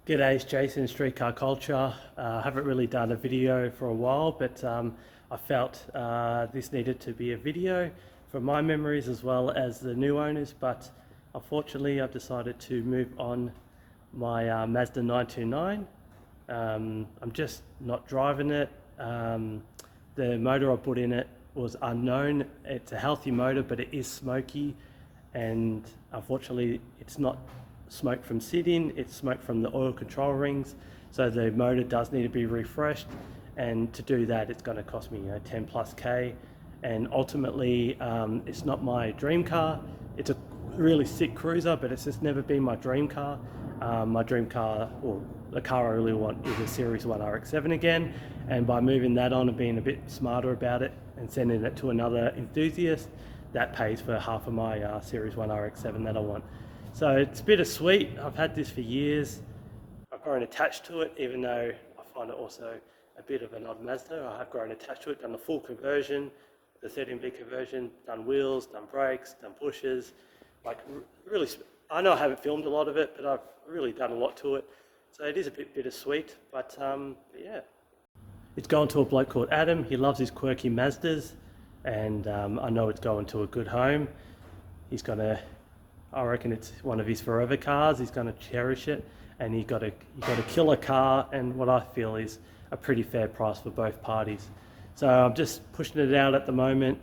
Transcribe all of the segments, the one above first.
G'day, it's Jason, Streetcar Culture. I haven't really done a video for a while, but I felt this needed to be a video from my memories as well as the new owners, but unfortunately I've decided to move on my Mazda 929. I'm just not driving it. The motor I put in it was unknown. It's a healthy motor, but it is smoky, and unfortunately it's not smoke from sitting, it's smoke from the oil control rings, so the motor does need to be refreshed, and to do that it's going to cost me 10 plus K, and ultimately it's not my dream car. It's a really sick cruiser, but it's just never been my dream car. My dream car, or the car I really want, is a Series 1 RX-7 again, and by moving that on and being a bit smarter about it and sending it to another enthusiast, that pays for half of my Series 1 RX-7 that I want. So it's bittersweet. I've had this for years. I've grown attached to it, even though I find it also a bit of an odd Mazda. I have grown attached to it, done the full conversion, the 13B conversion, done wheels, done brakes, done pushes. Like really, I know I haven't filmed a lot of it, but I've really done a lot to it. So it is a bit bittersweet, but yeah. It's going to a bloke called Adam. He loves his quirky Mazdas, and I know it's going to a good home. He's gonna, I reckon it's one of his forever cars. He's going to cherish it, and he got a killer car, and what I feel is a pretty fair price for both parties. So I'm just pushing it out at the moment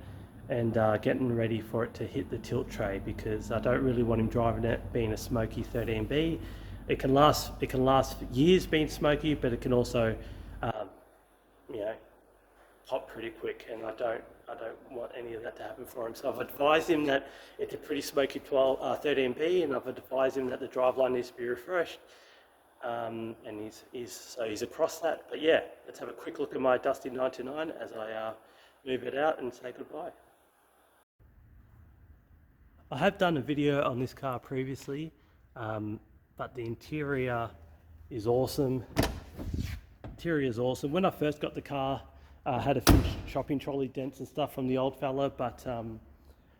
and getting ready for it to hit the tilt tray, because I don't really want him driving it being a smoky 13B. It can last years being smoky, but it can also pop pretty quick, and I don't want any of that to happen for him. So I've advised him that it's a pretty smoky 13B, and I've advised him that the driveline needs to be refreshed, and he's across that. But yeah, let's have a quick look at my dusty 929 as I move it out and say goodbye. I have done a video on this car previously, but the interior is awesome. When I first got the car, I had a few shopping trolley dents and stuff from the old fella, but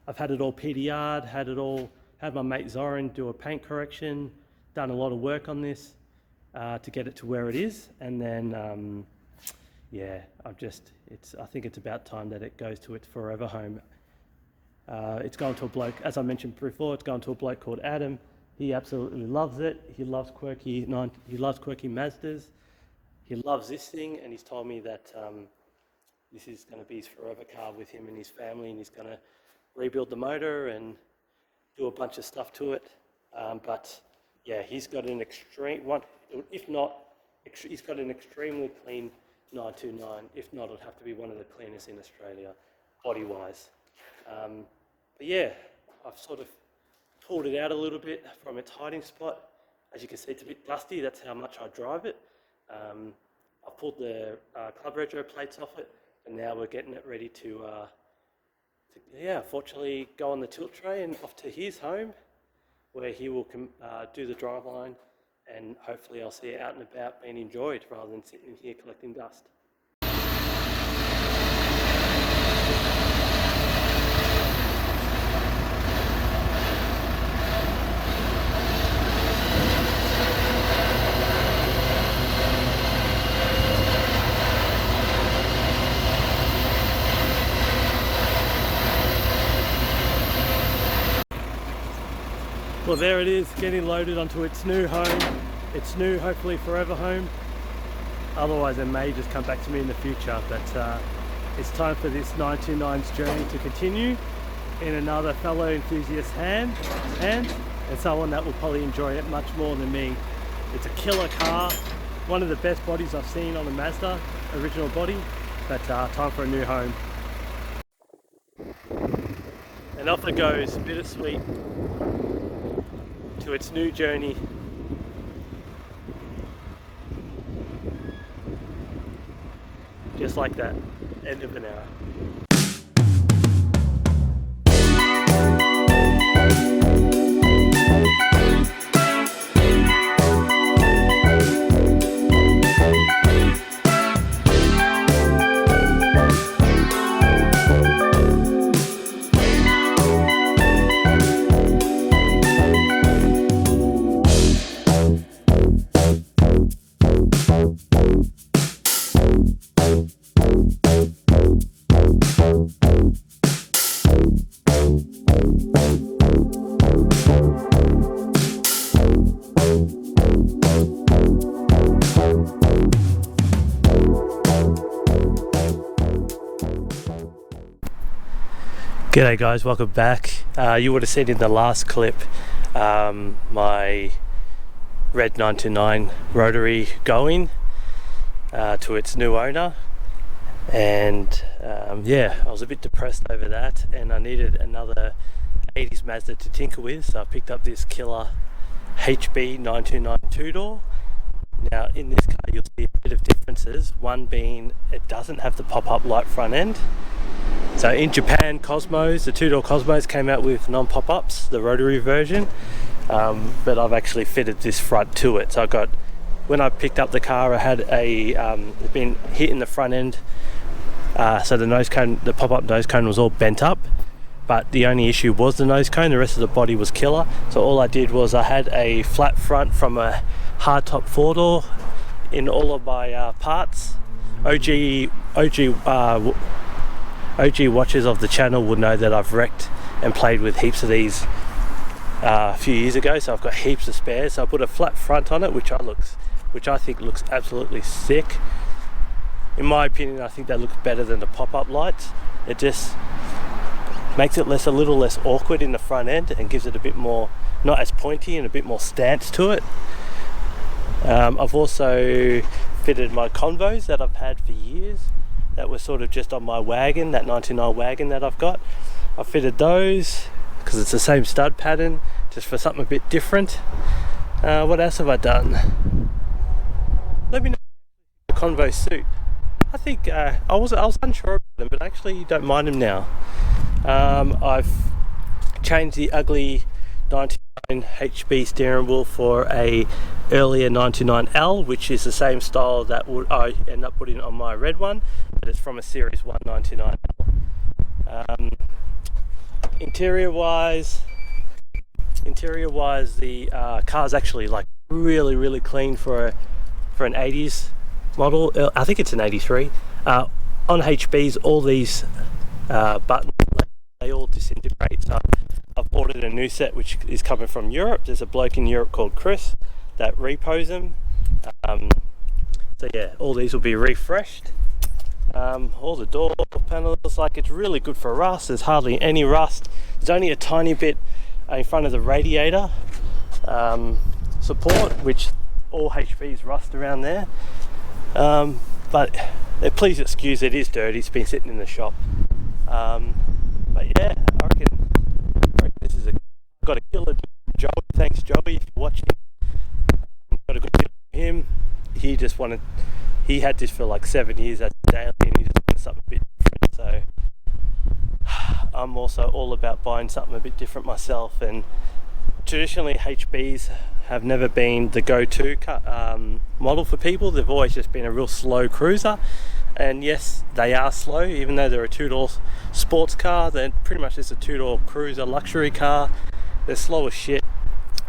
I've had it all PDR'd, had my mate Zoran do a paint correction, done a lot of work on this to get it to where it is, and then yeah, I think it's about time that it goes to its forever home. It's going to a bloke, as I mentioned before, it's going to a bloke called Adam. He absolutely loves it. He loves quirky Mazdas. He loves this thing, and he's told me that this is going to be his forever car with him and his family, and he's going to rebuild the motor and do a bunch of stuff to it. But yeah, he's got an extreme one. If not, he's got an extremely clean 929. If not, it'll have to be one of the cleanest in Australia, body-wise. But yeah, I've sort of pulled it out a little bit from its hiding spot. As you can see, it's a bit dusty. That's how much I drive it. I've pulled the club retro plates off it, and now we're getting it ready to fortunately go on the tilt tray and off to his home, where he will do the driveline, and hopefully I'll see it out and about being enjoyed rather than sitting here collecting dust. Well, there it is, getting loaded onto its new home, its new, hopefully forever home. Otherwise it may just come back to me in the future, but it's time for this 929's journey to continue in another fellow enthusiast's hand, and someone that will probably enjoy it much more than me. It's a killer car, one of the best bodies I've seen on a Mazda, original body, but time for a new home. And off it goes, bittersweet, to its new journey. Just like that, end of an hour. G'day guys, welcome back. You would have seen in the last clip my red 929 Rotary going to its new owner, and yeah, I was a bit depressed over that and I needed another 80s Mazda to tinker with, so I picked up this killer HB 929 two-door. Now in this car you'll see a bit of differences, one being it doesn't have the pop-up light front end. So in Japan, Cosmos, the two-door Cosmos came out with non-pop-ups, the Rotary version, but I've actually fitted this front to it. So I got, when I picked up the car, I had a been hit in the front end, so the nose cone, the pop-up nose cone was all bent up, but the only issue was the nose cone. The rest of the body was killer. So all I did was I had a flat front from a hardtop four-door in all of my parts. OG watchers of the channel would know that I've wrecked and played with heaps of these a few years ago, so I've got heaps of spares. So I put a flat front on it, which I think looks absolutely sick. In my opinion, I think that looks better than the pop-up lights. It just makes it a little less awkward in the front end and gives it a bit more, not as pointy, and a bit more stance to it. I've also fitted my convos that I've had for years that were sort of just on my wagon, that 99 wagon that I've got. I fitted those because it's the same stud pattern, just for something a bit different. What else have I done? Let me know the convo suit. I think I was unsure about them, but I actually don't mind them now. I've changed the ugly 99 HB steering wheel for a earlier 99L, which is the same style that I end up putting on my red one, but it's from a series 199L. Interior wise, the car's actually like really clean for an 80s model. I think it's an 83. On HBs, all these buttons, they all disintegrate, so I've ordered a new set which is coming from Europe. There's a bloke in Europe called Chris that repos them. So yeah, all these will be refreshed. All the door panels, like, it's really good for rust. There's hardly any rust. There's only a tiny bit in front of the radiator support, which all HBs rust around there. But please excuse, it is dirty. It's been sitting in the shop. But yeah, I reckon this is got a killer Joey. Thanks Joey if you're watching. Got a good tip from him. He had this for like 7 years as a daily, and he just wanted something a bit different. So I'm also all about buying something a bit different myself, and traditionally HBs have never been the go-to model for people. They've always just been a real slow cruiser. And yes, they are slow, even though they're a two-door sports car. They're pretty much just a two-door cruiser luxury car. They're slow as shit.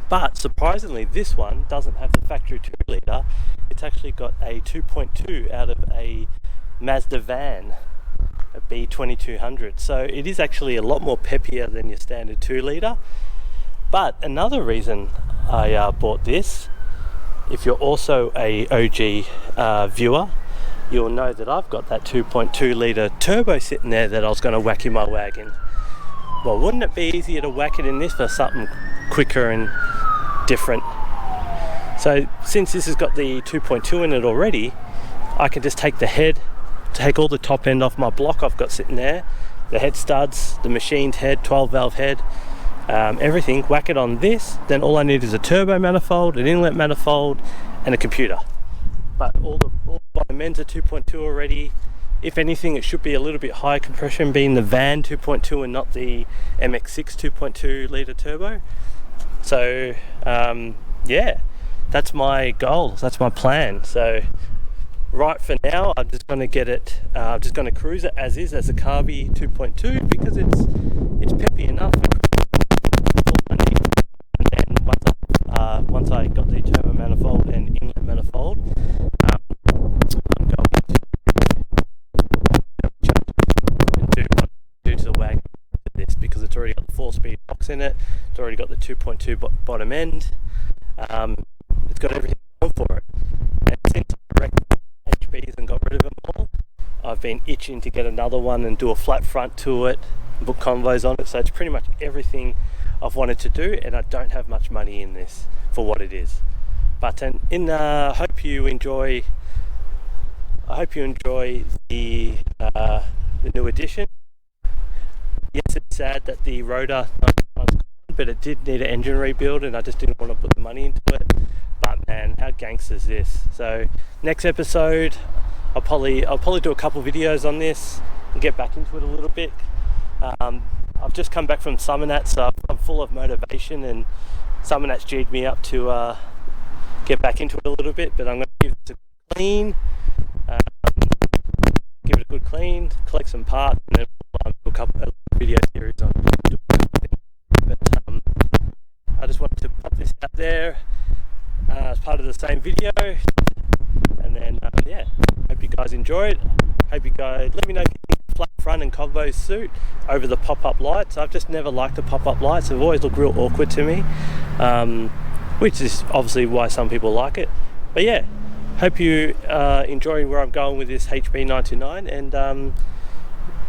But surprisingly, this one doesn't have the factory 2-litre. It's actually got a 2.2 out of a Mazda van, a B2200. So it is actually a lot more peppier than your standard 2-litre. But another reason I bought this, if you're also a OG viewer, you'll know that I've got that 2.2 litre turbo sitting there that I was going to whack in my wagon. Well, wouldn't it be easier to whack it in this for something quicker and different? So since this has got the 2.2 in it already, I can just take all the top end off my block I've got sitting there, the head studs, the machined head, 12 valve head, everything, whack it on this. Then all I need is a turbo manifold, an inlet manifold, and a computer. But all the bottom ends are 2.2 already. If anything, it should be a little bit higher compression, being the van 2.2 and not the MX-6 2.2 litre turbo. So yeah, that's my goal, that's my plan. So right for now, I'm just going to get it, I'm just going to cruise it as is, as a Carby 2.2, because it's peppy enough. And then once I got the turbo manifold and inlet manifold, I'm going to do to the wagon with this, because it's already got the 4-speed box in it. It's already got the 2.2 bottom end. It's got everything going for it. And since I wrecked HBs and got rid of them all, I've been itching to get another one and do a flat front to it, book convos on it. So it's pretty much everything I've wanted to do, and I don't have much money in this for what it is. But hope you enjoy. I hope you enjoy the new edition. Yes, it's sad that the rotor, but it did need an engine rebuild, and I just didn't want to put the money into it. But man, how gangster is this? So next episode, I'll probably do a couple videos on this and get back into it a little bit. I've just come back from Summer Nat, so I'm full of motivation, and Summer Nat's G'd me up to get back into it a little bit. But I'm going to give it a clean, collect some parts, and then we'll do a couple of video series on. But I just wanted to pop this out there as part of the same video, and then yeah, hope you guys enjoyed. Hope you guys let me know if you think the flat front and convo suit over the pop-up lights. I've just never liked the pop-up lights. They've always looked real awkward to me, which is obviously why some people like it. But yeah, hope you enjoying where I'm going with this HB99, and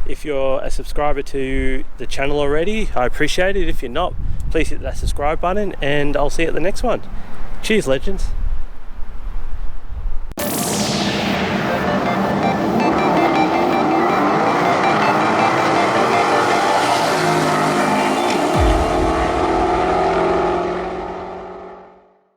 if you're a subscriber to the channel already, I appreciate it. If you're not, please hit that subscribe button, and I'll see you at the next one. Cheers, legends.